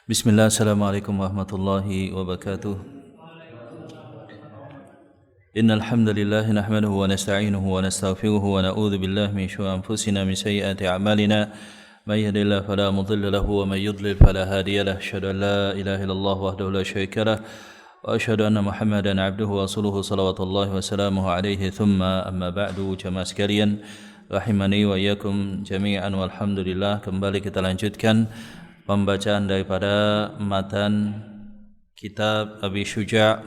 Bismillah, assalamualaikum warahmatullahi wabarakatuh. Innal hamdalillah nahmaduhu wa nasta'inuhu wa nastaghfiruhu wa na'udzu billahi min syururi anfusina min sayyiati a'malina. May yahdihillahu fala mudilla lahu wa may yudlil fala hadiya lahu. Asyhadu an la ilaha illallah wahdahu la syarika lahu wa asyhadu anna Muhammadan 'abduhu wa rasuluhu salawatullahi wa salamuhu alaihi. Thumma amma ba'du, jamaah sekalian rahimani wa iyyakum jami'an. Walhamdulillah, kembali kita lanjutkan pembacaan daripada matan kitab Abi Syuja'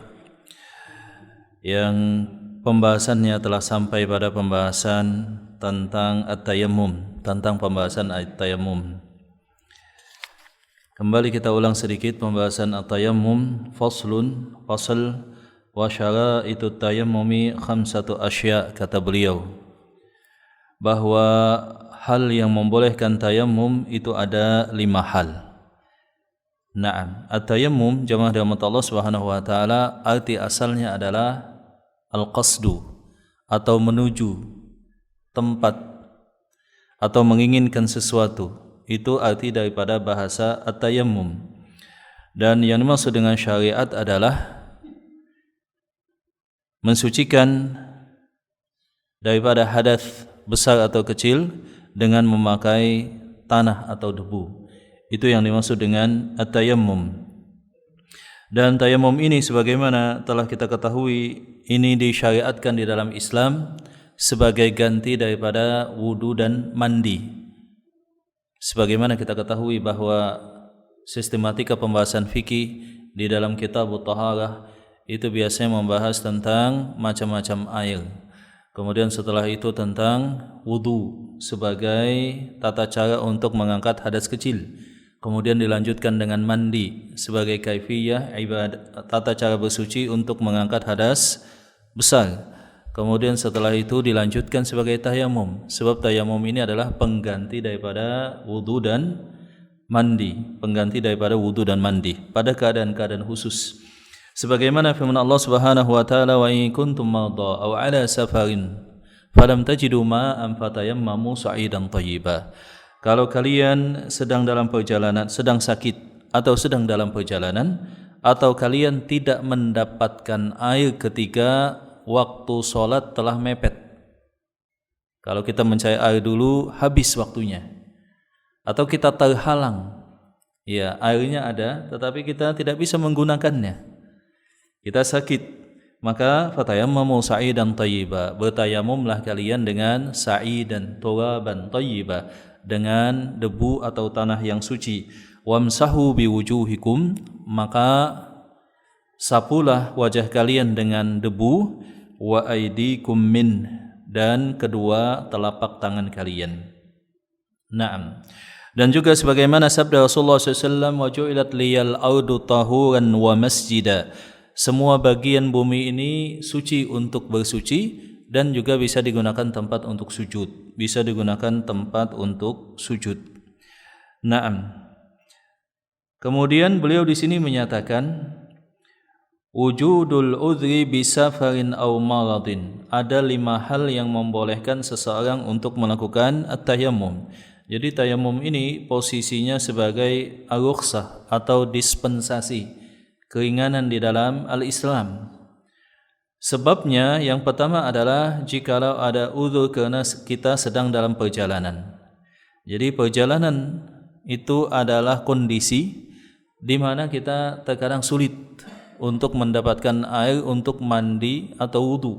yang pembahasannya telah sampai pada pembahasan tentang at-tayammum, tentang pembahasan at-tayammum. Kembali kita ulang sedikit pembahasan at-tayammum. Fasl wa syara'itut tayammumi khamsatu asya', kata beliau bahwa hal yang membolehkan tayammum itu ada 5 hal. Naam, at-tayammum jamaah rahmat Allah Subhanahu wa taala, arti asalnya adalah al-qasdu, atau menuju tempat atau menginginkan sesuatu. Itu arti daripada bahasa at-tayammum. Dan yang dimaksud dengan syariat adalah mensucikan daripada hadas besar atau kecil dengan memakai tanah atau debu. Itu yang dimaksud dengan at-tayammum. Dan tayammum ini sebagaimana telah kita ketahui, ini disyariatkan di dalam Islam sebagai ganti daripada wudu dan mandi. Sebagaimana kita ketahui bahwa sistematika pembahasan fikih di dalam kitab Thaharah itu biasanya membahas tentang macam-macam air. Kemudian setelah itu tentang wudu sebagai tata cara untuk mengangkat hadas kecil. Kemudian dilanjutkan dengan mandi sebagai kaifiyah ibadah, tata cara bersuci untuk mengangkat hadas besar. Kemudian setelah itu dilanjutkan sebagai tayammum, sebab tayammum ini adalah pengganti daripada wudu dan mandi, pengganti daripada wudu dan mandi pada keadaan-keadaan khusus. Sebagaimana firman Allah Subhanahu wa taala, wa in kuntum marda aw ala safarin falam tajidu ma'an fatayammamu sa'idan thayyiba. Kalau kalian sedang dalam perjalanan, sedang sakit atau sedang dalam perjalanan, atau kalian tidak mendapatkan air ketika waktu salat telah mepet. Kalau kita mencari air dulu habis waktunya, atau kita terhalang, ya airnya ada tetapi kita tidak bisa menggunakannya. Kita sakit, maka fatayammamu sa'idan thayyiba, bertayamumlah kalian dengan sa'idan turaban thayyiba, dengan debu atau tanah yang suci. Wamsahu biwujuhikum, maka sapulah wajah kalian dengan debu, wa aydikum min, dan kedua telapak tangan kalian. Naam. Dan juga sebagaimana sabda Rasulullah SAW, wa ju'ilat liyal ardu tahuran wa masjida, semua bagian bumi ini suci untuk bersuci dan juga bisa digunakan tempat untuk sujud. Bisa digunakan tempat untuk sujud. Naam. Kemudian beliau di sini menyatakan wujudul udhri bisafarin aw maradin. Ada 5 hal yang membolehkan seseorang untuk melakukan at-tayammum. Jadi tayammum ini posisinya sebagai ar-rukhsah atau dispensasi, keringanan di dalam al-Islam. Sebabnya yang pertama adalah jikalau ada uzur karena kita sedang dalam perjalanan. Jadi perjalanan itu adalah kondisi di mana kita terkadang sulit untuk mendapatkan air untuk mandi atau wudu.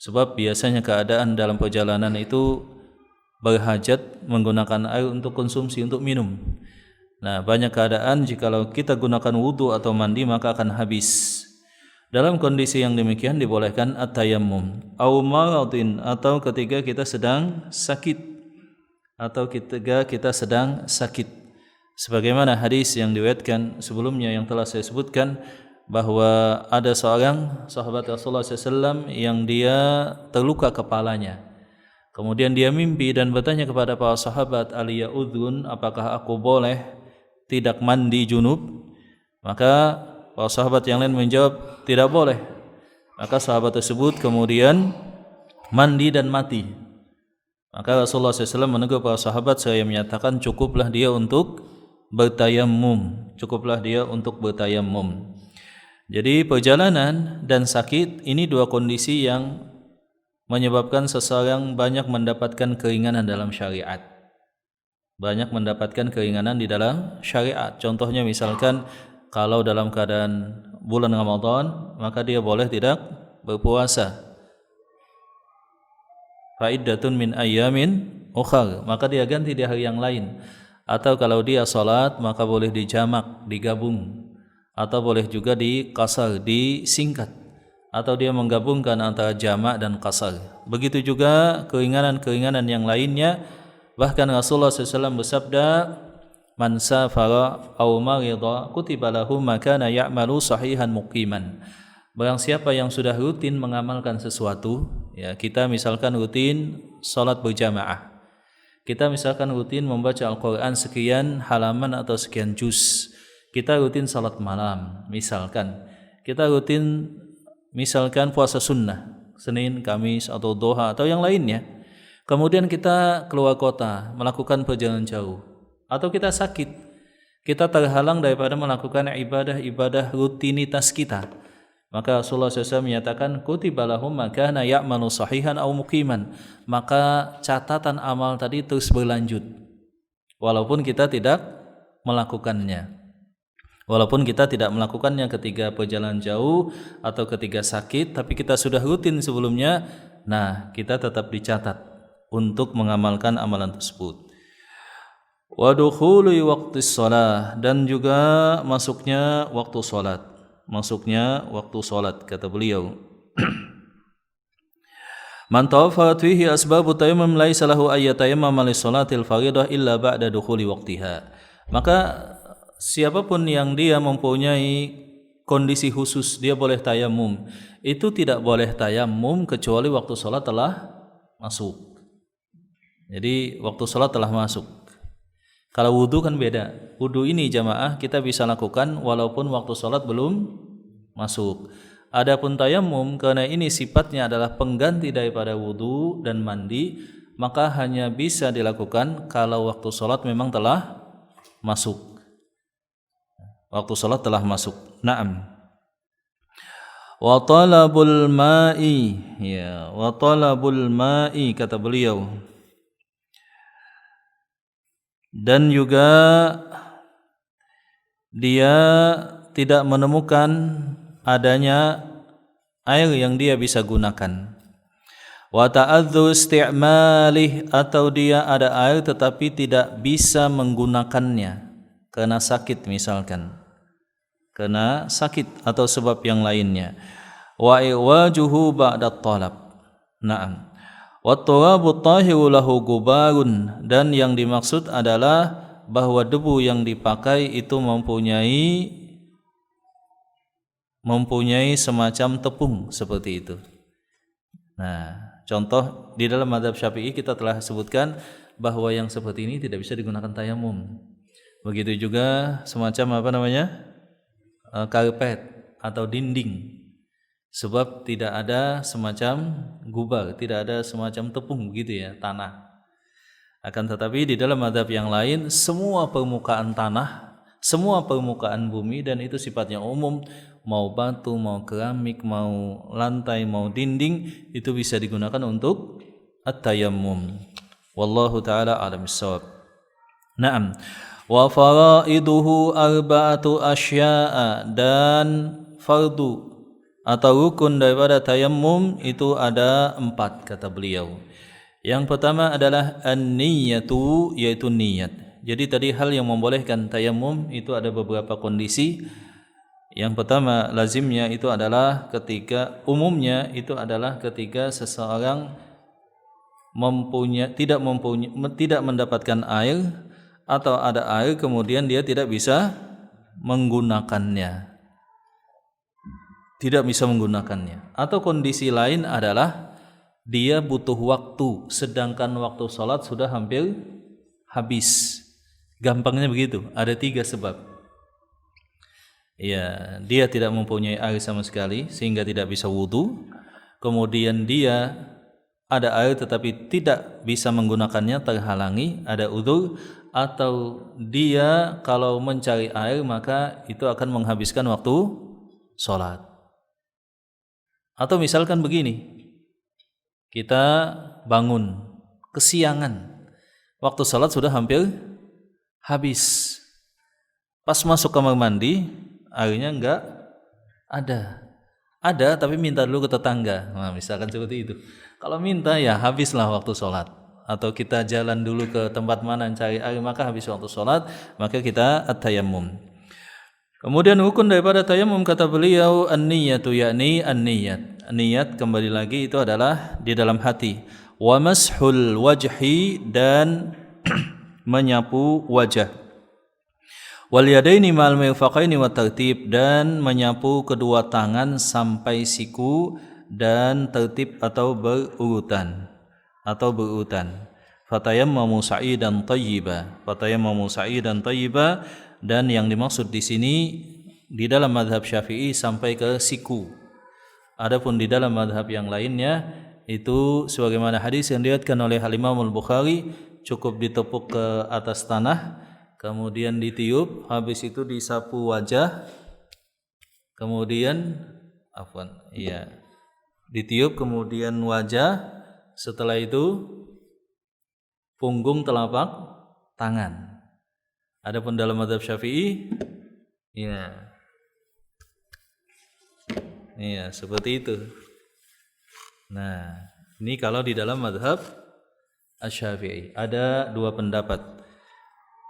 Sebab biasanya keadaan dalam perjalanan itu berhajat menggunakan air untuk konsumsi, untuk minum. Nah, banyak keadaan jikalau kita gunakan wudu atau mandi maka akan habis. Dalam kondisi yang demikian dibolehkan at-tayammum. Aw maradin, atau ketika kita sedang sakit, sebagaimana hadis yang diriwayatkan sebelumnya yang telah saya sebutkan, bahwa ada seorang sahabat Rasulullah SAW yang dia terluka kepalanya. Kemudian dia mimpi dan bertanya kepada para sahabat, aliya udhun, apakah aku boleh tidak mandi junub? Maka para sahabat yang lain menjawab, tidak boleh. Maka sahabat tersebut kemudian mandi dan mati. Maka Rasulullah SAW menegur para sahabat, saya menyatakan cukuplah dia untuk bertayammum, cukuplah dia untuk bertayammum. Jadi perjalanan dan sakit ini dua kondisi yang menyebabkan seseorang banyak mendapatkan keringanan dalam syariat. Banyak mendapatkan keringanan di dalam syariat. Contohnya misalkan kalau dalam keadaan bulan Ramadan, maka dia boleh tidak berpuasa. Fa'iddatun min ayyamin ukhar, maka dia ganti di hari yang lain. Atau kalau dia salat, maka boleh dijamak, digabung. Atau boleh juga dikasar, disingkat. Atau dia menggabungkan antara jamak dan kasar. Begitu juga keringanan-keringanan yang lainnya. Bahkan Rasulullah SAW bersabda, "Man safara aw marida kutiba lahu ma kana ya'malu sahihan muqiman." Barang siapa yang sudah rutin mengamalkan sesuatu, ya kita misalkan rutin salat berjamaah. Kita misalkan rutin membaca Al-Qur'an sekian halaman atau sekian juz. Kita rutin salat malam, misalkan. Kita rutin misalkan puasa sunnah, Senin, Kamis atau Duha atau yang lainnya. Kemudian kita keluar kota, melakukan perjalanan jauh, atau kita sakit, kita terhalang daripada melakukan ibadah-ibadah rutinitas kita. Maka Rasulullah SAW menyatakan, kutiba lahum ma kana ya'malu sahihan aw muqiman. Maka catatan amal tadi terus berlanjut, walaupun kita tidak melakukannya. Walaupun kita tidak melakukannya ketika perjalanan jauh atau ketika sakit, tapi kita sudah rutin sebelumnya, nah kita tetap dicatat untuk mengamalkan amalan tersebut. Wa dukhuli waqtis shalah, dan juga masuknya waktu salat. Masuknya waktu salat, kata beliau. Man tawaffat fihi asbabu tayammum laisa lahu ayyatayammama li salatil fardhah illa ba'da dukhuli waqtiha. Maka siapapun yang dia mempunyai kondisi khusus, dia boleh tayamum. Itu tidak boleh tayamum kecuali waktu salat telah masuk. Jadi waktu salat telah masuk. Kalau wudu kan beda. Wudu ini jamaah kita bisa lakukan walaupun waktu salat belum masuk. Adapun tayamum, karena ini sifatnya adalah pengganti daripada wudu dan mandi, maka hanya bisa dilakukan kalau waktu salat memang telah masuk. Waktu salat telah masuk. Naam. Wa talabul ma'i, ya, wa talabul ma'i, kata beliau. Dan juga dia tidak menemukan adanya air yang dia bisa gunakan. Wa ta'adzu isti'malih, atau dia ada air tetapi tidak bisa menggunakannya karena sakit misalkan. Karena sakit atau sebab yang lainnya. Wa iwajuhu ba'da talab. Naam. Wat-turabu tahiru lahu gubarun, dan yang dimaksud adalah bahwa debu yang dipakai itu mempunyai semacam tepung seperti itu. Nah, contoh di dalam mazhab Syafi'i kita telah sebutkan bahwa yang seperti ini tidak bisa digunakan tayamum. Begitu juga semacam karpet atau dinding. Sebab tidak ada semacam gubar, tidak ada semacam tepung begitu ya, tanah. Akan tetapi di dalam mazhab yang lain, semua permukaan tanah, semua permukaan bumi, dan itu sifatnya umum, mau batu, mau keramik, mau lantai, mau dinding, itu bisa digunakan untuk at-tayammum. Wallahu ta'ala a'lam bissawab. Naam. Wa faraiduhu arba'atu asya'a, dan fardu atau rukun daripada tayammum itu ada 4, kata beliau. Yang pertama adalah an-niyatu, yaitu niat. Jadi tadi hal yang membolehkan tayammum itu ada beberapa kondisi. Yang pertama lazimnya itu adalah umumnya itu adalah ketika seseorang tidak mendapatkan air, atau ada air kemudian dia tidak bisa menggunakannya. Atau kondisi lain adalah dia butuh waktu, sedangkan waktu salat sudah hampir habis. Gampangnya begitu, ada 3 sebab. Ya, dia tidak mempunyai air sama sekali sehingga tidak bisa wudu. Kemudian dia ada air tetapi tidak bisa menggunakannya, terhalangi, ada udzur. atau dia kalau mencari air maka itu akan menghabiskan waktu sholat. Atau misalkan begini, kita bangun kesiangan, waktu sholat sudah hampir habis. Pas masuk kamar mandi, airnya enggak ada. Ada tapi minta dulu ke tetangga. Nah, misalkan seperti itu. Kalau minta ya habislah waktu sholat. Atau kita jalan dulu ke tempat mana cari air maka habis waktu sholat, maka kita at-tayammum. Kemudian rukun daripada tayammum kata beliau an-niyatu, yakni an-niyat. Niat kembali lagi itu adalah di dalam hati. Wa mashul wajhi, dan menyapu wajah. Wal yadaini ma'al mirfaqaini wa tartib, dan menyapu kedua tangan sampai siku dan tertib atau berurutan. Fatayammamu sa'idan thayyiba. Fatayammamu sa'idan thayyiba, dan yang dimaksud di sini di dalam mazhab Syafi'i sampai ke siku. Adapun di dalam mazhab yang lainnya itu sebagaimana hadis yang diriwayatkan oleh Imam Al-Bukhari, cukup ditepuk ke atas tanah, kemudian ditiup, habis itu disapu wajah, kemudian ditiup kemudian wajah, setelah itu punggung telapak tangan. Adapun dalam mazhab Syafi'i seperti itu. Nah, ini kalau di dalam mazhab Asy-Syafi'i ada dua pendapat.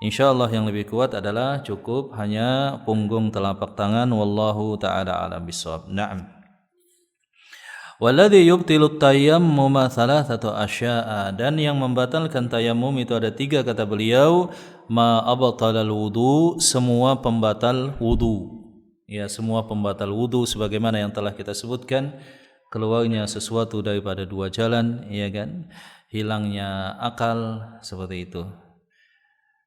Insyaallah yang lebih kuat adalah cukup hanya punggung telapak tangan, wallahu taala a'lam bissawab. Naam. Walladzi yubtilut tayammum thalathatu asya'a, dan yang membatalkan tayammum itu ada tiga kata beliau. Ma abtalal wudu, semua pembatal wudu. Ya, semua pembatal wudu sebagaimana yang telah kita sebutkan, keluarnya sesuatu daripada dua jalan, ya kan? Hilangnya akal, seperti itu.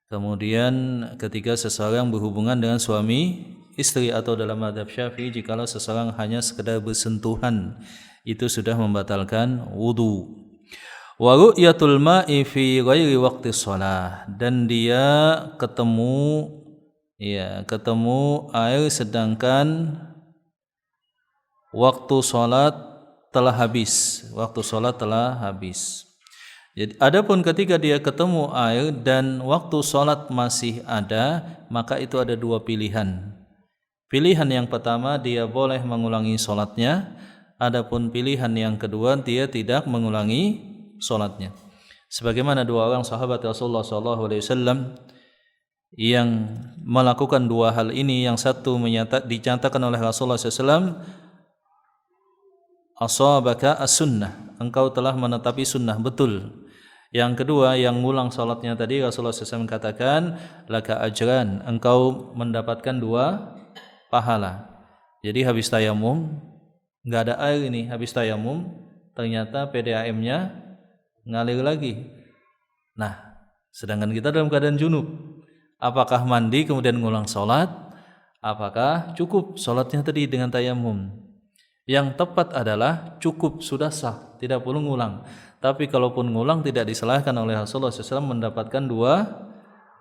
Kemudian ketika seseorang berhubungan dengan suami istri, atau dalam mazhab Syafi'i jikalau seseorang hanya sekedar bersentuhan, itu sudah membatalkan wudu. Wa ru'yatul ma'i fi ghairi waqti shalah, dan dia ketemu air sedangkan waktu salat telah habis. Jadi adapun ketika dia ketemu air dan waktu salat masih ada, maka itu ada dua pilihan. Pilihan yang pertama, dia boleh mengulangi salatnya. Adapun pilihan yang kedua, dia tidak mengulangi salatnya. Sebagaimana dua orang sahabat Rasulullah SAW yang melakukan dua hal ini. Yang satu dinyatakan oleh Rasulullah SAW, asabaka as-sunnah, engkau telah menetapi sunnah, betul. Yang kedua, yang ngulang salatnya tadi, Rasulullah SAW katakan, laka ajran, engkau mendapatkan dua pahala. Jadi habis tayamum, enggak ada air ini, habis tayamum, ternyata PDAM-nya ngalir lagi. Nah, sedangkan kita dalam keadaan junub, apakah mandi kemudian ngulang salat? Apakah cukup salatnya tadi dengan tayamum? Yang tepat adalah cukup, sudah sah, tidak perlu ngulang. Tapi kalaupun ngulang tidak disalahkan oleh Rasulullah SAW, mendapatkan dua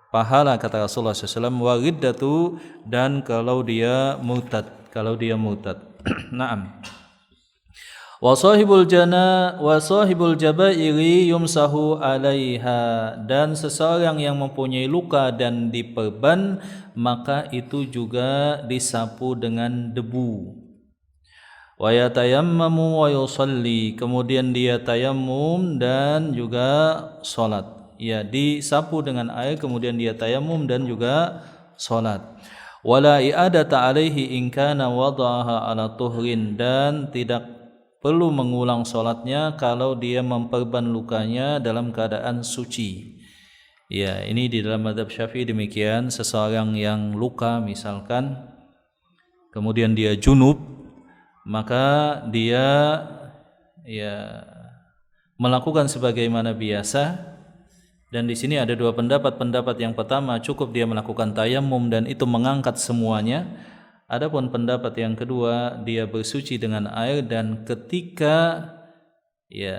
pahala kata Rasulullah SAW. Wariddatu, dan kalau dia murtad. Naam. Wa sahibul jabairi yumsahu 'alaiha, dan seseorang yang mempunyai luka dan diperban, maka itu juga disapu dengan debu. Wa yatayammamu wa yusalli, kemudian dia tayammum dan juga salat. Ya, disapu dengan air kemudian dia tayammum dan juga salat. Wala i'adata 'alaihi in kana wada'aha 'ala tuhrin, dan tidak perlu mengulang salatnya kalau dia memperban lukanya dalam keadaan suci. Ya, ini di dalam mazhab Syafi'i demikian. Seseorang yang luka misalkan, kemudian dia junub, maka dia melakukan sebagaimana biasa. Dan di sini ada dua pendapat. Pendapat yang pertama, cukup dia melakukan tayammum dan itu mengangkat semuanya. Adapun pendapat yang kedua, dia bersuci dengan air, dan ketika ya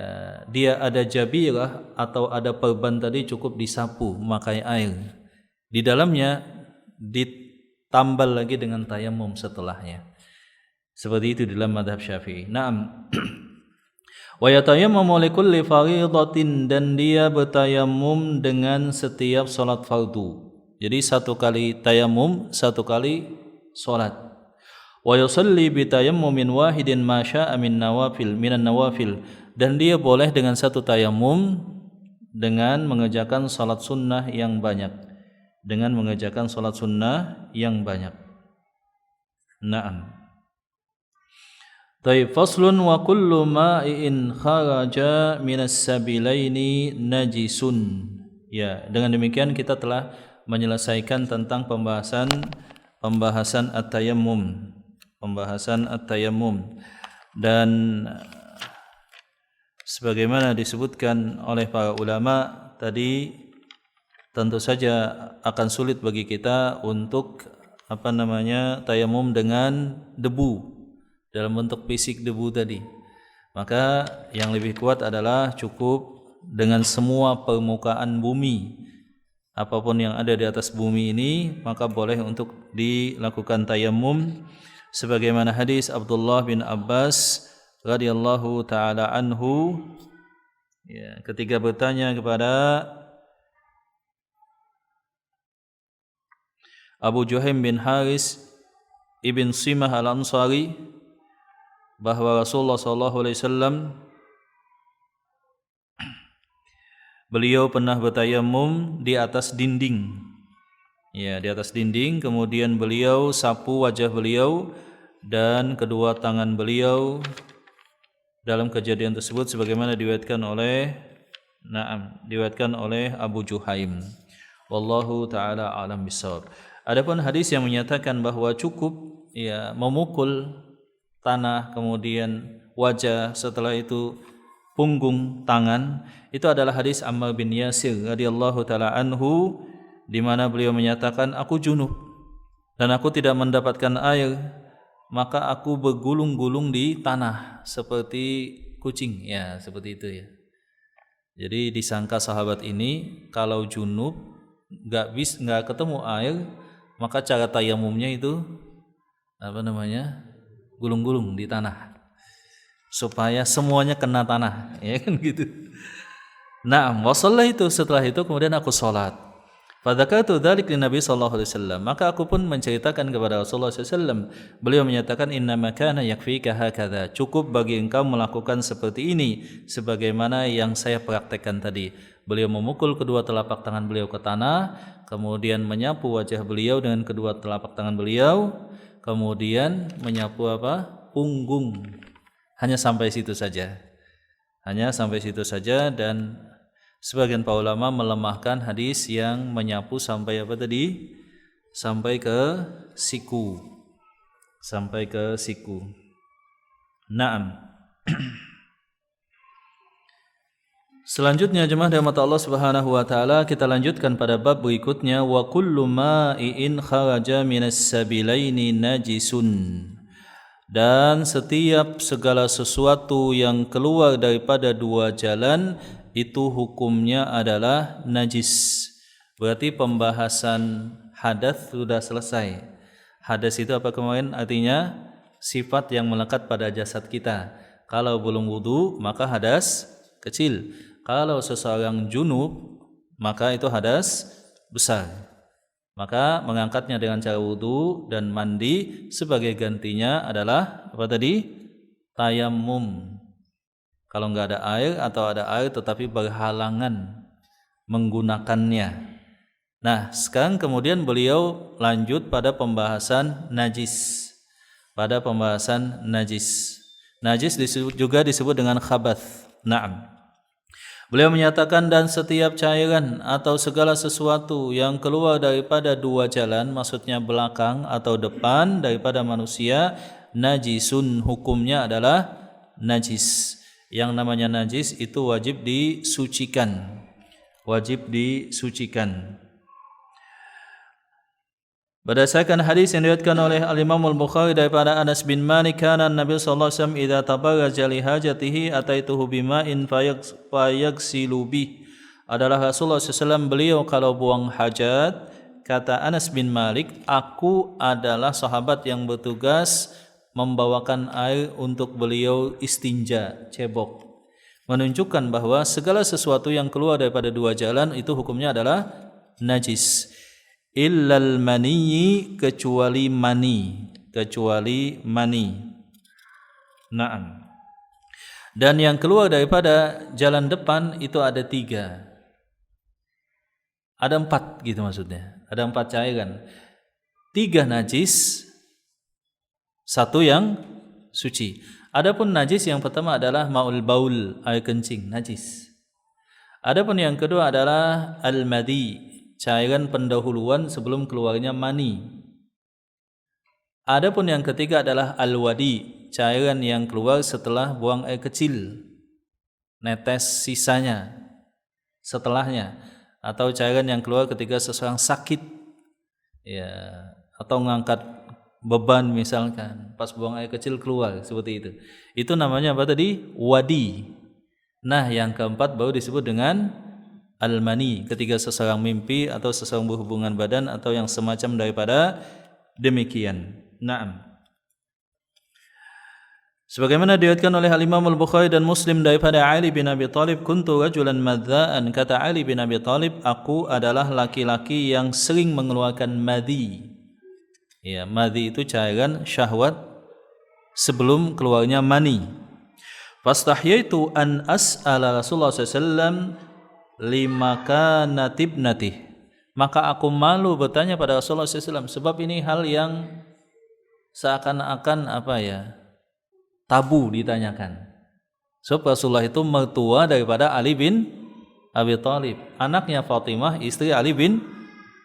dia ada jabirah atau ada perban tadi cukup disapu memakai air. Di dalamnya ditambal lagi dengan tayamum setelahnya. Seperti itu dalam mazhab Syafi'i. Naam. Wa yatayammamu likulli fardhatin, dan dia bertayamum dengan setiap salat fardu. Jadi satu kali tayamum, satu kali salat. Wa yusalli bi tayammumin wahidin ma syaa minan nawafil, dan dia boleh dengan satu tayamum dengan mengerjakan salat sunnah yang banyak. Dengan mengerjakan salat sunnah yang banyak. Naam. Taib faslun wa kullu ma'in kharaja minas sabilaini najisun. Ya, dengan demikian kita telah menyelesaikan tentang pembahasan at-tayammum. Dan sebagaimana disebutkan oleh para ulama tadi, tentu saja akan sulit bagi kita untuk tayamum dengan debu, dalam bentuk fisik debu tadi. Maka yang lebih kuat adalah cukup dengan semua permukaan bumi, apapun yang ada di atas bumi ini, maka boleh untuk dilakukan tayamum, sebagaimana hadis Abdullah bin Abbas radhiyallahu taala anhu, ya, ketika bertanya kepada Abu Juhaim bin Haris ibn Simah al-Ansari bahwa Rasulullah SAW beliau pernah bertayamum di atas dinding. Ya, di atas dinding, kemudian beliau sapu wajah beliau dan kedua tangan beliau. Dalam kejadian tersebut sebagaimana diriwayatkan oleh Abu Juhaim. Wallahu taala alam bisawab. Adapun hadis yang menyatakan bahwa cukup ya memukul tanah, kemudian wajah, setelah itu punggung tangan, itu adalah hadis Ammar bin Yasir radhiyallahu taala anhu, di mana beliau menyatakan, aku junub dan aku tidak mendapatkan air, maka aku bergulung-gulung di tanah seperti kucing, ya seperti itu ya. Jadi disangka sahabat ini kalau junub nggak ketemu air, maka cara tayamumnya itu gulung-gulung di tanah supaya semuanya kena tanah, ya kan gitu. Nah, wasalla itu setelah itu kemudian aku salat. Fadzakatu dzalik li Nabi sallallahu alaihi wasallam, maka aku pun menceritakan kepada Rasulullah sallallahu alaihi wasallam. Beliau menyatakan, innama kana yakfika hakadha, cukup bagi engkau melakukan seperti ini sebagaimana yang saya praktekkan tadi. Beliau memukul kedua telapak tangan beliau ke tanah, kemudian menyapu wajah beliau dengan kedua telapak tangan beliau, kemudian menyapu punggung. Hanya sampai situ saja. Dan sebagian para ulama melemahkan hadis yang menyapu sampai sampai ke siku. Naam. Selanjutnya jemaah rahmat Allah Subhanahu wa taala, kita lanjutkan pada bab berikutnya, wa kullu ma'in kharaja minas sabilaini najisun. Dan setiap segala sesuatu yang keluar daripada dua jalan itu hukumnya adalah najis. Berarti pembahasan hadas sudah selesai. Hadas itu apa kemarin? Artinya sifat yang melekat pada jasad kita. Kalau belum wudu maka hadas kecil. Kalau seseorang junub maka itu hadas besar. Maka mengangkatnya dengan cara wudu dan mandi, sebagai gantinya adalah tayamum. Kalau enggak ada air atau ada air tetapi berhalangan menggunakannya. Nah, sekarang kemudian beliau lanjut pada pembahasan najis. Najis juga disebut dengan khabath. Naam. Beliau menyatakan, dan setiap cairan atau segala sesuatu yang keluar daripada dua jalan, maksudnya belakang atau depan daripada manusia, najisun, hukumnya adalah najis. Yang namanya najis itu wajib disucikan. Berdasarkan hadis yang diriwayatkan oleh Al-Imam Al-Bukhari daripada Anas bin Malik, kana Nabi sallallahu alaihi wasallam idza tabarraja li hajatihi ataituhu bima'in fayaghsilu bih. Adalah Rasulullah SAW beliau kalau buang hajat, kata Anas bin Malik, aku adalah sahabat yang bertugas membawakan air untuk beliau istinja, cebok. Menunjukkan bahwa segala sesuatu yang keluar daripada dua jalan itu hukumnya adalah najis. Illal maniyi, kecuali mani, Naam. Dan yang keluar daripada jalan depan itu ada 3. Ada 4 gitu maksudnya. Ada 4 cairan. 3 najis, 1 yang suci. Adapun najis yang pertama adalah ma'ul baul, air kencing, najis. Adapun yang kedua adalah al-madi, cairan pendahuluan sebelum keluarnya mani. Adapun yang ketiga adalah al-wadi, cairan yang keluar setelah buang air kecil, netes sisanya setelahnya, atau cairan yang keluar ketika seseorang sakit, ya, atau mengangkat beban misalkan, pas buang air kecil keluar seperti itu. Itu namanya apa tadi? Wadi. Nah, yang keempat baru disebut dengan al-mani, ketika seseorang mimpi atau seseorang berhubungan badan atau yang semacam daripada demikian. Naam. Sebagaimana diriwayatkan oleh Al-Imam Al-Bukhari dan Muslim daripada Ali bin Abi Thalib, kuntu rajulan madza'an, kata Ali bin Abi Thalib, aku adalah laki-laki yang sering mengeluarkan madhi. Ya, madhi itu cairan syahwat sebelum keluarnya mani. Fastahyaitu an as'ala Rasulullah SAW limakanatibnatih, maka aku malu bertanya pada Rasulullah SAW, sebab ini hal yang seakan-akan tabu ditanyakan. Sebab Rasulullah itu mertua daripada Ali bin Abi Thalib, anaknya Fatimah, istri Ali bin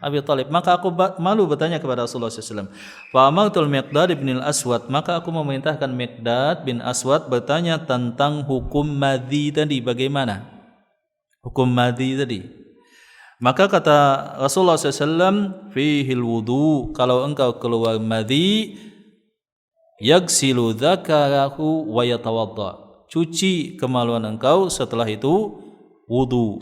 Abi Thalib. Maka aku malu bertanya kepada Rasulullah SAW. Fa amartul Miqdad bin al-Aswad, maka aku memerintahkan Miqdad bin Aswad bertanya tentang hukum madhi tadi, bagaimana hukum madhi tadi. Maka kata Rasulullah SAW, fihil wudu, kalau engkau keluar madhi, yagsilu dzakarahu wa yatawadda, cuci kemaluan engkau, setelah itu wudu.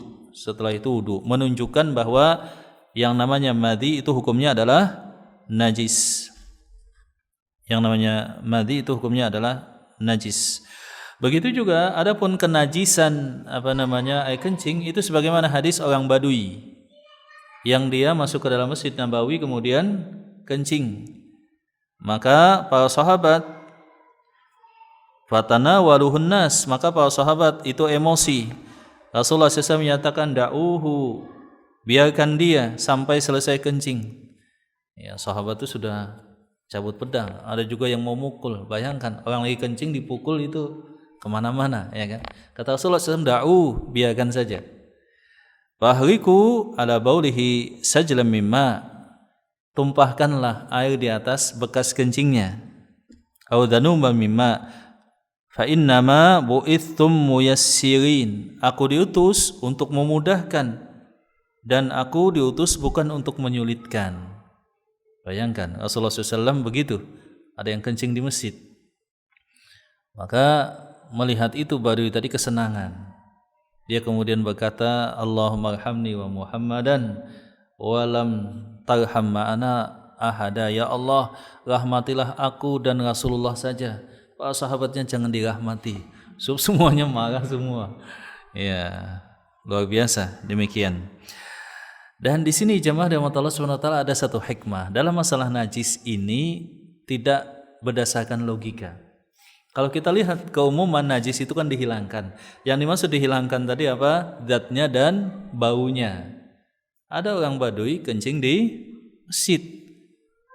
Menunjukkan bahwa yang namanya madhi itu hukumnya adalah najis. Begitu juga adapun kenajisan air kencing itu sebagaimana hadis orang Badui yang dia masuk ke dalam Masjid Nabawi kemudian kencing. Maka para sahabat fatanawaluhun nas, maka para sahabat itu emosi. Rasulullah SAW menyatakan da'uhu, biarkan dia sampai selesai kencing. Ya, sahabat itu sudah cabut pedang. Ada juga yang mau mukul. Bayangkan orang lagi kencing dipukul itu kemana-mana, ya kan? Kata Rasulullah SAW, da'u, biarkan saja. Fahriku ala baulihi sajlam mimma, tumpahkanlah air di atas bekas kencingnya. Au dhanuma mimma, fa innama bu'ithtum muyassirin, aku diutus untuk memudahkan dan aku diutus bukan untuk menyulitkan. Bayangkan Rasulullah SAW begitu, ada yang kencing di masjid. Maka melihat itu Badui tadi kesenangan. Dia kemudian berkata, Allahumma arhamni wa Muhammadan walam tarham ma'ana ahada. Ya Allah, rahmatilah aku dan Rasulullah saja, para sahabatnya jangan dirahmati. Semuanya marah semua. Ya, luar biasa. Demikian. Dan di sini jemaah rahmat Allah SWT ada satu hikmah dalam masalah najis ini, tidak berdasarkan logika. Kalau kita lihat keumuman najis itu kan dihilangkan. Yang dimaksud dihilangkan tadi apa? Zatnya dan baunya. Ada orang Badui kencing di masjid,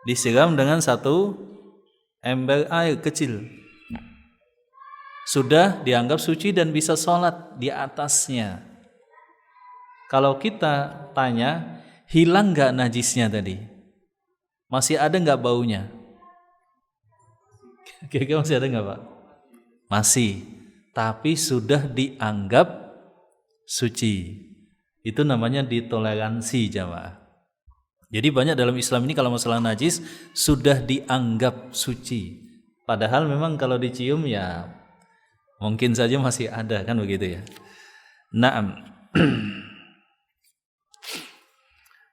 disiram dengan satu ember air kecil, sudah dianggap suci dan bisa sholat di atasnya. Kalau kita tanya, hilang gak najisnya tadi? Masih ada gak baunya? Kira-kira masih ada gak Pak? Masih, tapi sudah dianggap suci. Itu namanya ditoleransi jamaah. Jadi banyak dalam Islam ini kalau masalah najis sudah dianggap suci. Padahal memang kalau dicium ya mungkin saja masih ada, kan begitu ya. Naam.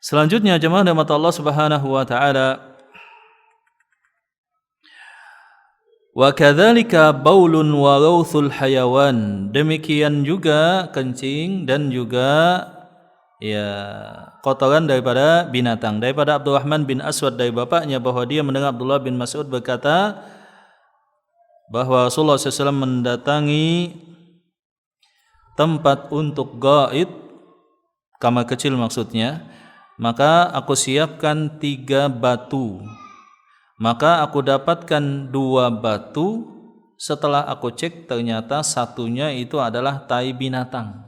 Selanjutnya jemaah rahmat Allah Subhanahu wa taala, wa kadzalika baulun wa rawthul hayawan, demikian juga kencing dan juga ya kotoran daripada binatang. Daripada Abdurrahman bin Aswad dari bapaknya bahwa dia mendengar Abdullah bin Mas'ud berkata bahwa Rasulullah SAW mendatangi tempat untuk gaid, kamar kecil maksudnya, maka aku siapkan 3 batu. Maka aku dapatkan 2 batu. Setelah aku cek ternyata satunya itu adalah tai binatang.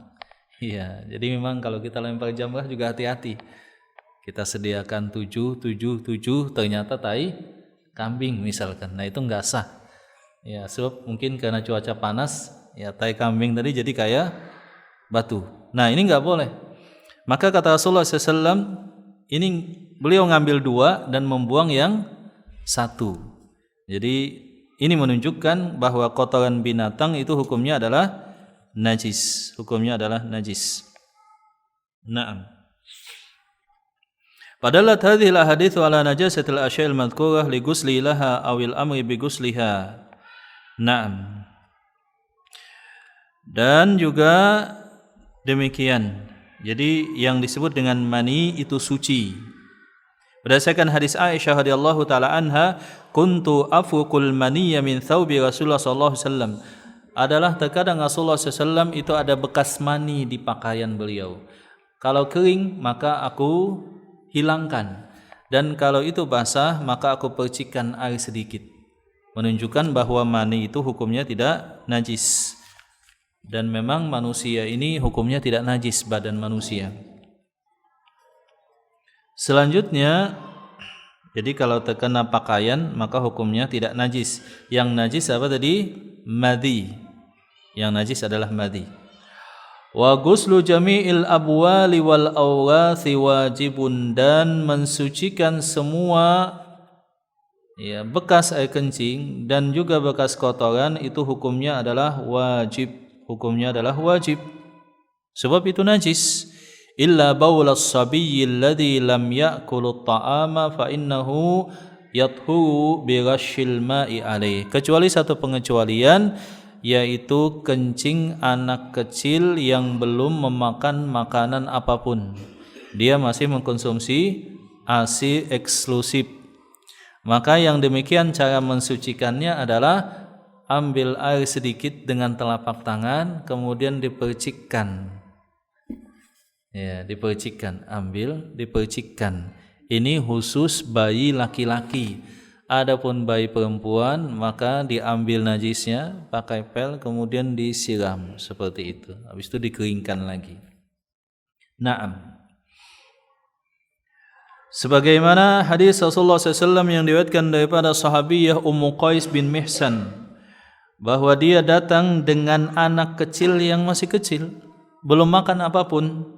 Iya, jadi memang kalau kita lempar jamrah juga hati-hati. Kita sediakan 7, ternyata tai kambing misalkan. Nah itu enggak sah. Ya, sebab mungkin karena cuaca panas, ya tai kambing tadi jadi kayak batu. Nah ini enggak boleh. Maka kata Rasulullah SAW, ini beliau ngambil 2 dan membuang yang 1. Jadi ini menunjukkan bahwa kotoran binatang itu hukumnya adalah najis. Hukumnya adalah najis. Naam. Padahal hadhil ahaditsu ala najasatil asya'il madhkurah li ghusli laha awil amri bi ghusliha. Naam. Dan juga demikian. Jadi yang disebut dengan mani itu suci. Berdasarkan hadis Aisyah radhiyallahu taala anha, kuntu afuqul maniyya min thawbi Rasulullah sallallahu alaihi wasallam. Adalah terkadang Rasulullah SAW itu ada bekas mani di pakaian beliau. Kalau kering maka aku hilangkan, dan kalau itu basah maka aku percikkan air sedikit, menunjukkan bahwa mani itu hukumnya tidak najis. Dan memang manusia ini hukumnya tidak najis, badan manusia. Selanjutnya, jadi kalau terkena pakaian maka hukumnya tidak najis. Yang najis apa tadi? Madhi. Yang najis adalah madhi. Wa ghuslu jami'il abwali wal awrathi wajibun, dan mensucikan semua ya bekas air kencing dan juga bekas kotoran itu hukumnya adalah wajib. Hukumnya adalah wajib. Sebab itu najis. Illa baulas sabiyyi alladhi lam ya'kulu at-ta'ama fa innahu yathuru bi ghashil ma'i alaih. Kecuali satu pengecualian, yaitu kencing anak kecil yang belum memakan makanan apapun. Dia masih mengkonsumsi ASI eksklusif. Maka yang demikian cara mensucikannya adalah ambil air sedikit dengan telapak tangan, kemudian dipercikkan. Ya, dipercikkan, ambil, dipercikkan. Ini khusus bayi laki-laki. Adapun bayi perempuan maka diambil najisnya pakai pel kemudian disiram seperti itu. Habis itu dikeringkan lagi. Naam. Sebagaimana hadis Rasulullah SAW yang diriwayatkan daripada sahabiyah Ummu Qais bin Mihsan, bahwa dia datang dengan anak kecil yang masih kecil, belum makan apapun,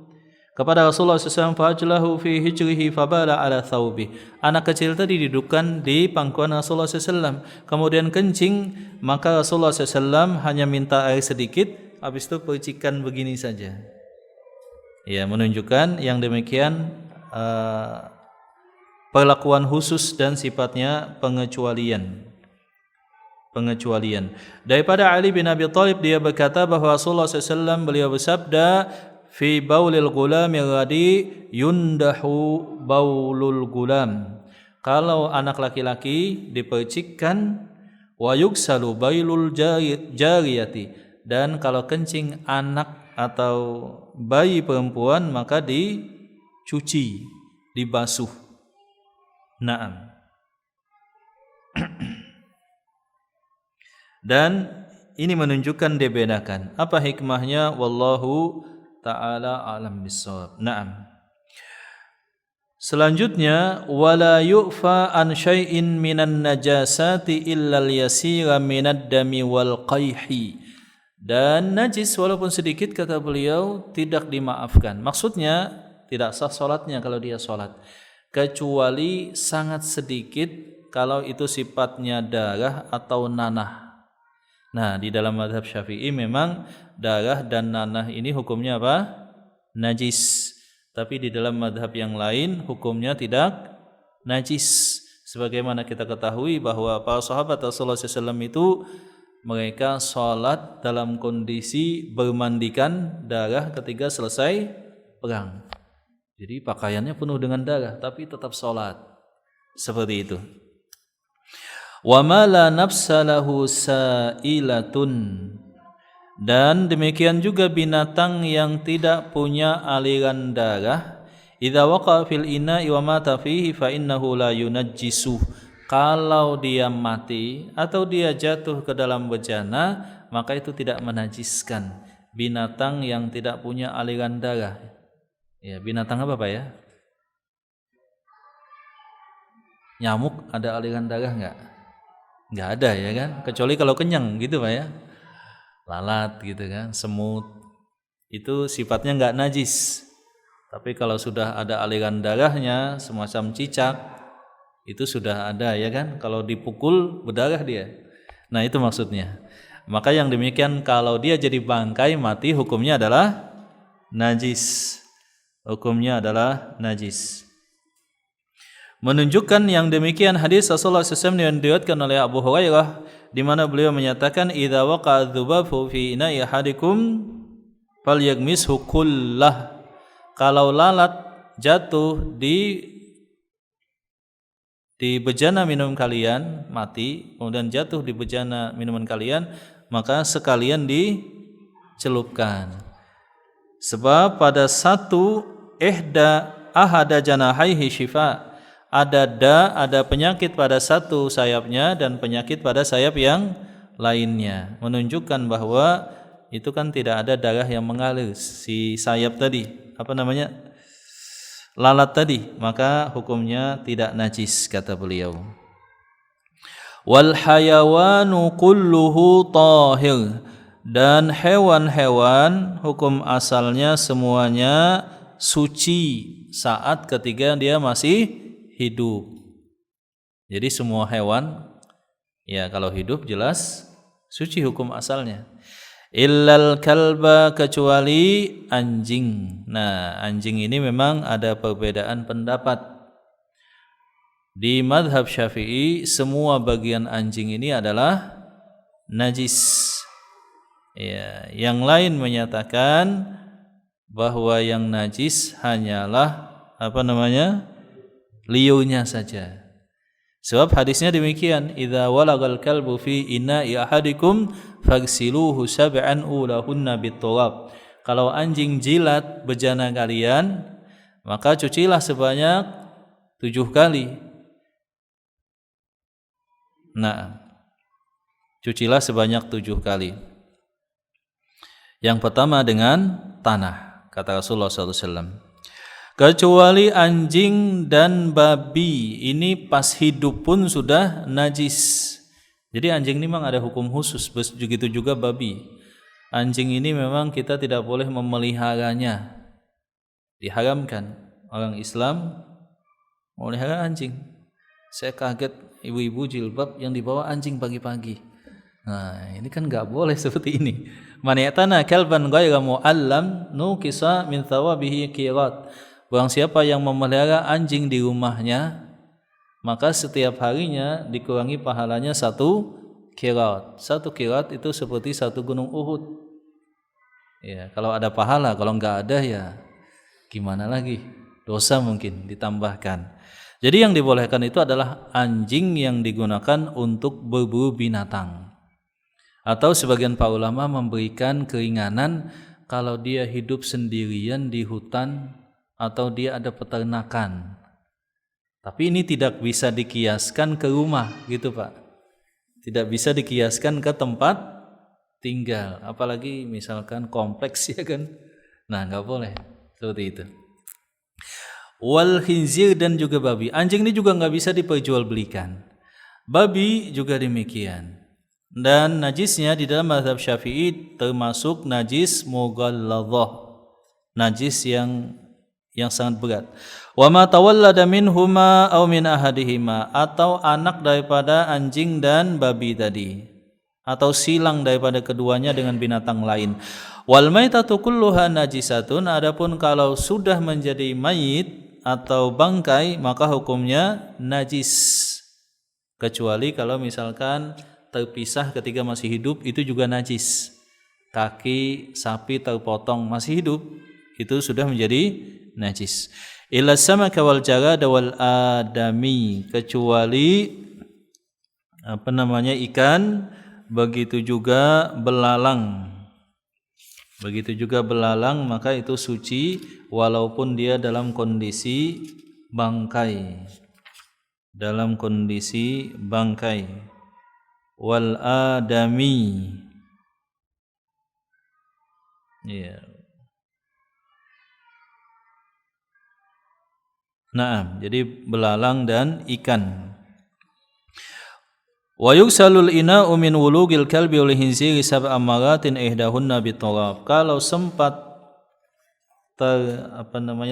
kepada Rasulullah SAW, fa'ajlahu fi hijrihi fabala ala thawbi. Anak kecil tadi didudukkan di pangkuan Rasulullah SAW, kemudian kencing, maka Rasulullah SAW hanya minta air sedikit, habis itu percikan begini saja. Ya, menunjukkan yang demikian perlakuan khusus dan sifatnya pengecualian. Daripada Ali bin Abi Thalib, dia berkata bahwa Rasulullah SAW beliau bersabda, fi baulil gulam radi yundahu baulul gulam. Kalau anak laki-laki dipercikkan, wa yuksalu bailul jariyati, dan kalau kencing anak atau bayi perempuan maka dicuci, dibasuh. Naam. Dan ini menunjukkan dibedakan. Apa hikmahnya? Wallahu ta'ala alam bissawab. Naam. Selanjutnya, wala yu'fa an syai'in minan najasati illa al-yasira minad dami wal qayhi. Dan najis walaupun sedikit, kata beliau, tidak dimaafkan. Maksudnya tidak sah salatnya kalau dia salat. kecuali sangat sedikit kalau itu sifatnya darah atau nanah. Nah, di dalam mazhab Syafi'i memang darah dan nanah ini hukumnya apa? Najis. Tapi di dalam mazhab yang lain hukumnya tidak najis. Sebagaimana kita ketahui bahwa para sahabat Rasulullah SAW itu mereka sholat dalam kondisi bermandikan darah ketika selesai perang. Jadi pakaiannya penuh dengan darah tapi tetap sholat. Seperti itu. Wa ma la nafsa lahu sa'ilatun. Dan demikian juga binatang yang tidak punya aliran darah, idza waqa fil ina'i wa mata fihi fa innahu la yunajjisu. Kalau dia mati atau dia jatuh ke dalam bejana, maka itu tidak menajiskan. Binatang yang tidak punya aliran darah. Ya, binatang apa Pak ya? Nyamuk ada aliran darah enggak? Enggak ada ya kan? Kecuali kalau kenyang gitu Pak ya. Lalat gitu kan, semut. Itu sifatnya enggak najis. Tapi kalau sudah ada aliran darahnya semacam cicak, itu sudah ada ya kan, kalau dipukul berdarah dia. Nah, itu maksudnya. Maka yang demikian kalau dia jadi bangkai mati hukumnya adalah najis. Hukumnya adalah najis. Menunjukkan yang demikian hadis Rasulullah SAW yang diriwayatkan oleh Abu Hurairah di mana beliau menyatakan idza waqa'a dzubabu fi ina'i ahadikum falyagmishu kullah. Kalau lalat jatuh di bejana minum kalian, mati, kemudian jatuh di bejana minuman kalian, maka sekalian dicelupkan. Sebab pada satu ahada janahaihi syifa, ada penyakit pada satu sayapnya dan penyakit pada sayap yang lainnya. Menunjukkan bahwa itu kan tidak ada darah yang mengalir si sayap tadi. Apa namanya? Lalat tadi, maka hukumnya tidak najis kata beliau. Wal hayawanu kulluhu tahir. Dan hewan-hewan hukum asalnya semuanya suci saat ketika dia masih hidup. Jadi semua hewan ya kalau hidup jelas suci hukum asalnya. Illal kalba, kecuali anjing. Nah, anjing ini memang ada perbedaan pendapat. Di mazhab Syafi'i semua bagian anjing ini adalah najis. Ya, yang lain menyatakan bahwa yang najis hanyalah liurnya saja. Sebab hadisnya demikian, idza walagal kalbu fi ina'i ahadikum fagsiluhu sab'an ulahunna biturab. Kalau anjing jilat bejana kalian, maka cucilah sebanyak 7 kali. Nah, cucilah sebanyak 7 kali. Yang pertama dengan tanah, kata Rasulullah SAW. Kecuali anjing dan babi, ini pas hidup pun sudah najis. Jadi anjing ini memang ada hukum khusus, begitu juga babi. Anjing ini memang kita tidak boleh memeliharanya. Diharamkan. Orang Islam memelihara anjing. Saya kaget ibu-ibu jilbab yang dibawa anjing pagi-pagi. Nah, ini kan enggak boleh seperti ini. Man ya'tana kalban ghayra mu'allam nuqisa min thawabihi qirat. Barang siapa yang memelihara anjing di rumahnya, maka setiap harinya dikurangi pahalanya 1 qirat. 1 qirat itu seperti 1 gunung Uhud. Ya, kalau ada pahala, kalau enggak ada ya gimana lagi? Dosa mungkin ditambahkan. Jadi yang dibolehkan itu adalah anjing yang digunakan untuk berburu binatang. Atau sebagian para ulama memberikan keringanan kalau dia hidup sendirian di hutan atau dia ada peternakan. Tapi ini tidak bisa dikiaskan ke rumah gitu Pak. Tidak bisa dikiaskan ke tempat tinggal. Apalagi misalkan kompleks ya kan. Nah enggak boleh seperti itu. Wal khinzir, dan juga babi. Anjing ini juga enggak bisa diperjualbelikan. Babi juga demikian. Dan najisnya di dalam mazhab Syafi'i termasuk najis mughalladhah. Najis yang yang sangat berat. Wa ma tawallada minhuma aw min ahadihima, atau anak daripada anjing dan babi tadi, atau silang daripada keduanya dengan binatang lain. Wal maitatu kulluha najisatun, adapun kalau sudah menjadi mayit atau bangkai maka hukumnya najis, kecuali kalau misalkan terpisah ketika masih hidup, itu juga najis. Kaki sapi terpotong masih hidup, itu sudah menjadi najis. Illa samaka wal jarada wal adami, kecuali ikan, begitu juga belalang. Begitu juga belalang, maka itu suci walaupun dia dalam kondisi bangkai. Dalam kondisi bangkai. Wal adami. Ya. Nah, jadi belalang dan ikan. Wa yuksalul ina'u min wulugil kalbi wal hinziri sab'a maratin ihdahunna biturab. Kalau sempat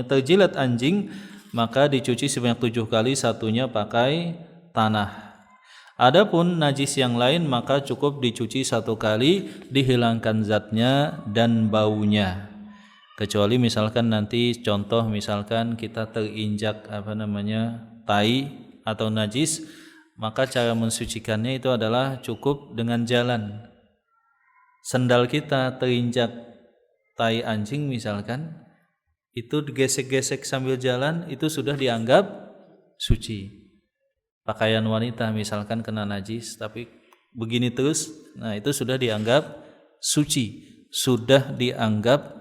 terjilat anjing, maka dicuci sebanyak 7 kali, satunya pakai tanah. Adapun najis yang lain maka cukup dicuci 1 kali, dihilangkan zatnya dan baunya. Kecuali misalkan nanti contoh, misalkan kita terinjak tai atau najis, maka cara mensucikannya itu adalah cukup dengan jalan. Sendal kita terinjak tai anjing misalkan, itu digesek-gesek sambil jalan, itu sudah dianggap suci. Pakaian wanita misalkan kena najis tapi begini terus, nah itu sudah dianggap suci, sudah dianggap,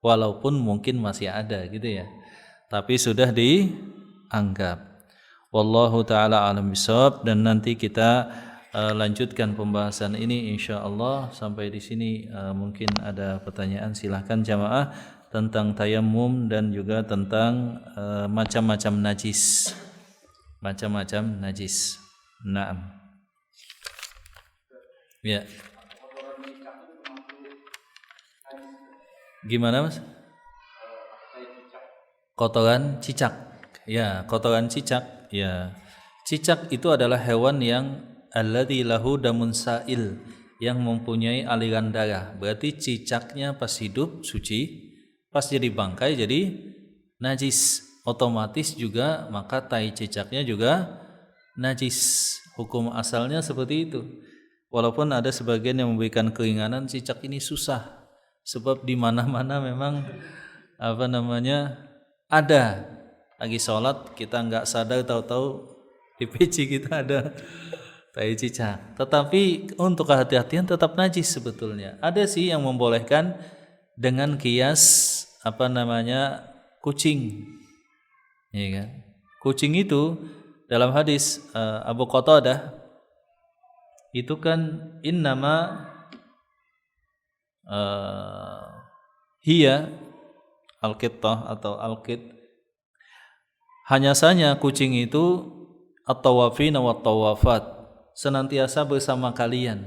walaupun mungkin masih ada gitu ya, tapi sudah dianggap. Wallahu ta'ala alam bisawab. Dan nanti kita lanjutkan pembahasan ini insyaallah. Sampai di sini mungkin ada pertanyaan, silahkan jamaah, tentang tayammum dan juga tentang macam-macam najis. Macam-macam najis. Naam. Ya. Gimana Mas? Kotoran cicak. Ya, kotoran cicak. Ya. Cicak itu adalah hewan yang alladzi lahu damun sa'il, yang mempunyai aliran darah. Berarti cicaknya pas hidup suci, pas jadi bangkai jadi najis. Otomatis juga maka tai cicaknya juga najis. Hukum asalnya seperti itu. Walaupun ada sebagian yang memberikan keringanan, cicak ini susah. Sebab di mana-mana memang ada. Lagi sholat kita nggak sadar, tahu-tahu di peci kita ada tai cicak. Tetapi untuk kehati-hatian tetap najis sebetulnya. Ada sih yang membolehkan dengan kias kucing. Ya kan? Kucing itu dalam hadis Abu Qatadah itu kan innama hiya al-qittah atau al-qit, hanya saja kucing itu at-tawafina wa tawafat, senantiasa bersama kalian,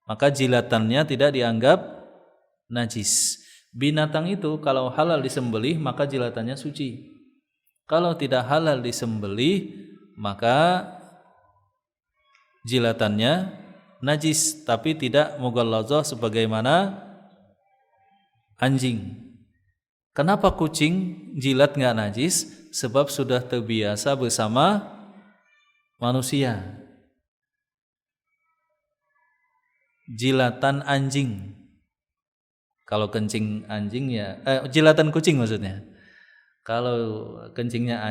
maka jilatannya tidak dianggap najis. Binatang itu kalau halal disembelih maka jilatannya suci, kalau tidak halal disembelih maka jilatannya najis, tapi tidak mughallazah sebagaimana anjing. Kenapa kucing jilat nggak najis? Sebab sudah terbiasa bersama manusia. Jilatan anjing, kalau kencing anjing ya, jilatan kucing maksudnya. Kalau kencingnya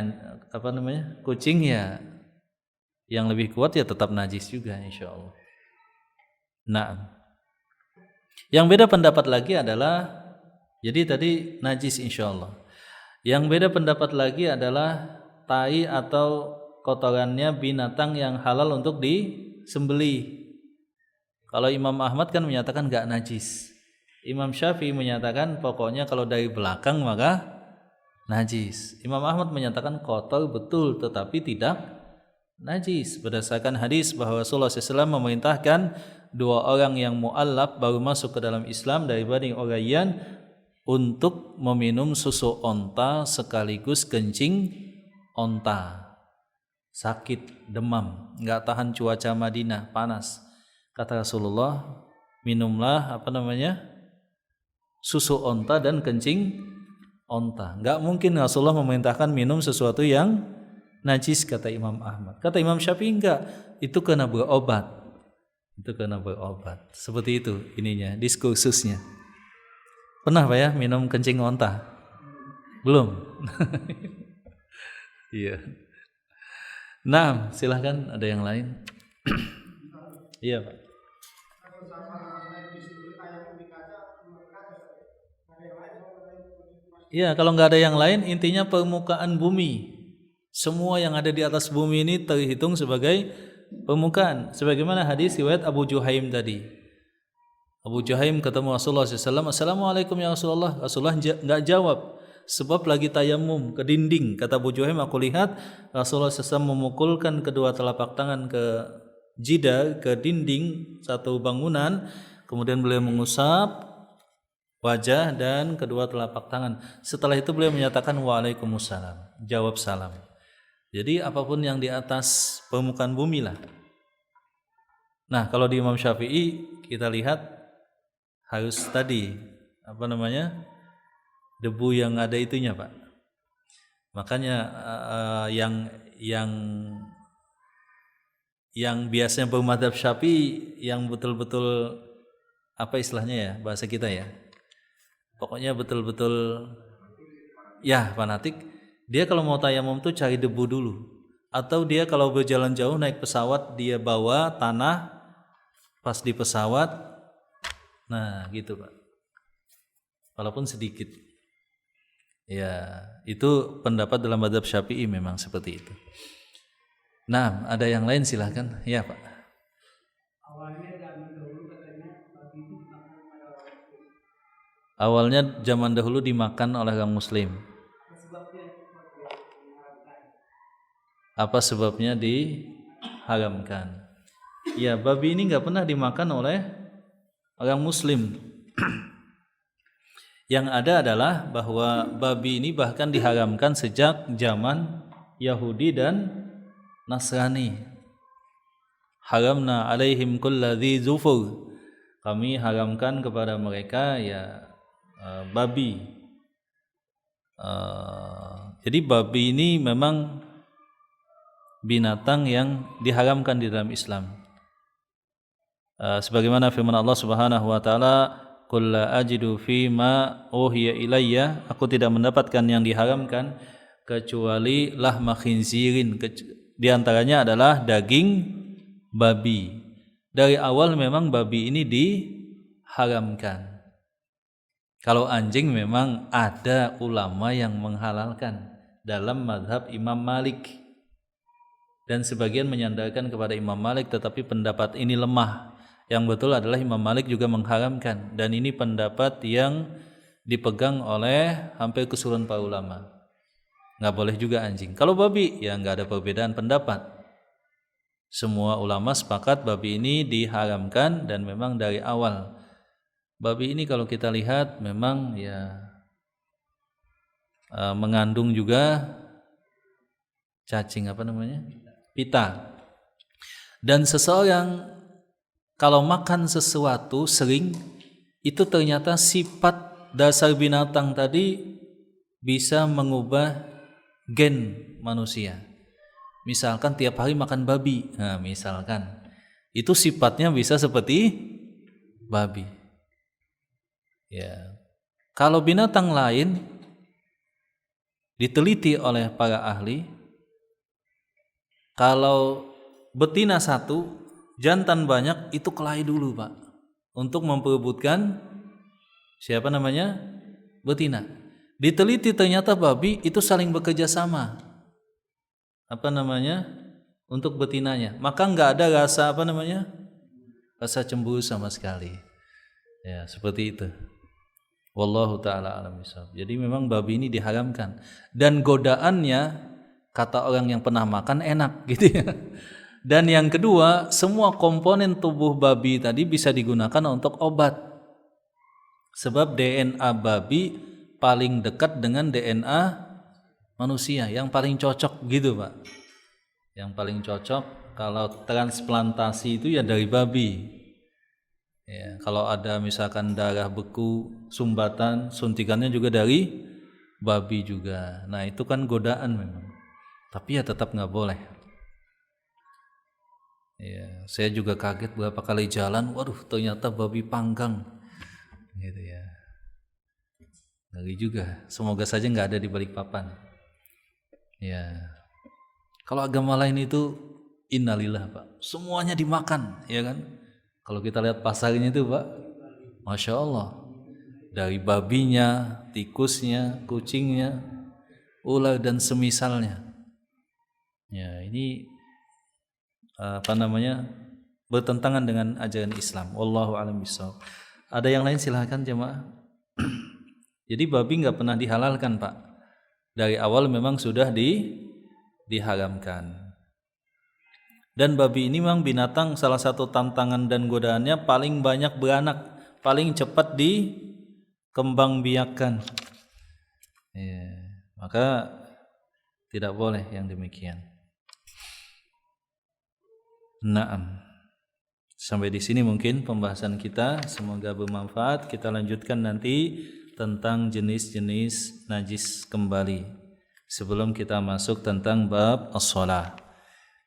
kucing ya, yang lebih kuat ya tetap najis juga insyaallah. Nah, yang beda pendapat lagi adalah, jadi tadi najis insyaallah. Yang beda pendapat lagi adalah tai atau kotorannya binatang yang halal untuk disembelih. Kalau Imam Ahmad kan menyatakan enggak najis. Imam Syafi'i menyatakan pokoknya kalau dari belakang maka najis. Imam Ahmad menyatakan kotor betul tetapi tidak najis, berdasarkan hadis bahwa Rasulullah SAW memerintahkan 2 orang yang mu'allaf baru masuk ke dalam Islam dari Bani Urayyan untuk meminum susu onta sekaligus kencing onta. Sakit, demam, nggak tahan cuaca Madinah, panas. Kata Rasulullah, minumlah susu onta dan kencing onta. Nggak mungkin Rasulullah memerintahkan minum sesuatu yang najis, kata Imam Ahmad. Kata Imam Syafi'i enggak, itu kena berobat. Seperti itu ininya, diskursusnya. Pernah Pak ya minum kencing onta? Belum? Iya. Nah, silahkan ada yang lain. Iya Pak. Iya, kalau nggak ada yang lain, intinya permukaan bumi. Semua yang ada di atas bumi ini terhitung sebagai permukaan. Sebagaimana hadis riwayat Abu Juhaim tadi. Abu Juhaim ketemu Rasulullah SAW, Assalamualaikum ya Rasulullah. Rasulullah nggak jawab. Sebab lagi tayamum ke dinding. Kata Abu Juhaim, aku lihat Rasulullah SAW memukulkan kedua telapak tangan ke jidar, ke dinding satu bangunan. Kemudian beliau mengusap wajah dan kedua telapak tangan. Setelah itu beliau menyatakan Waalaikumsalam, jawab salam. Jadi apapun yang di atas permukaan bumi lah. Nah, kalau di Imam Syafi'i kita lihat harus tadi debu yang ada itunya Pak. Makanya yang biasanya bermadzhab Syafi'i yang betul-betul apa istilahnya ya bahasa kita ya. Pokoknya betul-betul ya fanatik. Dia kalau mau tayamum tuh cari debu dulu. Atau dia kalau berjalan jauh naik pesawat dia bawa tanah pas di pesawat. Nah, gitu Pak. Walaupun sedikit. Ya, itu pendapat dalam mazhab Syafi'i memang seperti itu. Nah, ada yang lain silahkan. Ya Pak. Awalnya zaman dahulu dimakan oleh orang Muslim. Apa sebabnya diharamkan? Ya, babi ini nggak pernah dimakan oleh orang Muslim. Yang ada adalah bahwa babi ini bahkan diharamkan sejak zaman Yahudi dan Nasrani. Haramna alaihim kulla dzi zufur. Kami haramkan kepada mereka ya babi. Jadi babi ini memang binatang yang diharamkan di dalam Islam. Sebagaimana firman Allah Subhanahu wa taala, "Qul la ajidu fi ma uhiya ilayya," aku tidak mendapatkan yang diharamkan kecuali lahma khinzirin, di antaranya adalah daging babi. Dari awal memang babi ini diharamkan. Kalau anjing memang ada ulama yang menghalalkan dalam mazhab Imam Malik. Dan sebagian menyandarkan kepada Imam Malik, tetapi pendapat ini lemah. Yang betul adalah Imam Malik juga mengharamkan, dan ini pendapat yang dipegang oleh hampir keseluruhan para ulama. Nggak boleh juga anjing. Kalau babi, ya nggak ada perbedaan pendapat. Semua ulama sepakat babi ini diharamkan, dan memang dari awal. Babi ini kalau kita lihat memang ya mengandung juga cacing pita. Dan seseorang kalau makan sesuatu sering, itu ternyata sifat dasar binatang tadi bisa mengubah gen manusia. Misalkan tiap hari makan babi, nah misalkan itu sifatnya bisa seperti babi. Ya, kalau binatang lain diteliti oleh para ahli, kalau betina satu, jantan banyak, itu kelahi dulu Pak, untuk memperebutkan betina. Diteliti ternyata babi itu saling bekerja sama untuk betinanya, maka nggak ada rasa rasa cemburu sama sekali. Ya, seperti itu. Wallahu ta'ala a'lam bishawab. Jadi memang babi ini diharamkan, dan godaannya kata orang yang pernah makan enak gitu ya. Dan yang kedua, semua komponen tubuh babi tadi bisa digunakan untuk obat. Sebab DNA babi paling dekat dengan DNA manusia, yang paling cocok gitu Pak. Yang paling cocok kalau transplantasi itu ya dari babi. Ya, kalau ada misalkan darah beku, sumbatan, suntikannya juga dari babi juga. Nah itu kan godaan memang. Tapi ya tetap nggak boleh. Ya, saya juga kaget berapa kali jalan, waduh ternyata babi panggang, gitu ya. Ngeri juga. Semoga saja nggak ada di Balikpapan. Ya. Kalau agama lain itu innalillah Pak, semuanya dimakan, ya kan? Kalau kita lihat pasarnya itu Pak, masya Allah, dari babinya, tikusnya, kucingnya, ular dan semisalnya. Ya ini bertentangan dengan ajaran Islam. Wallahu a'lam bishawab. Ada yang lain silahkan jemaah. Jadi babi nggak pernah dihalalkan Pak. Dari awal memang sudah diharamkan. Dan babi ini memang binatang, salah satu tantangan dan godaannya paling banyak beranak, paling cepat dikembangbiakkan. Ya, maka tidak boleh yang demikian. Naam. Sampai di sini mungkin pembahasan kita, semoga bermanfaat. Kita lanjutkan nanti tentang jenis-jenis najis kembali sebelum kita masuk tentang bab as-shalah.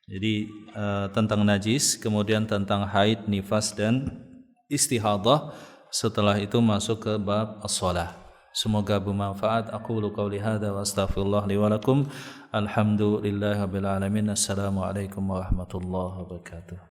Jadi tentang najis, kemudian tentang haid, nifas dan istihadah. Setelah itu masuk ke bab as-shalah. Semoga bermanfaat. Aqulu qauli hadza wa astaghfirullah li wa lakum. Alhamdulillahirabbil alamin. Assalamualaikum warahmatullahi wabarakatuh.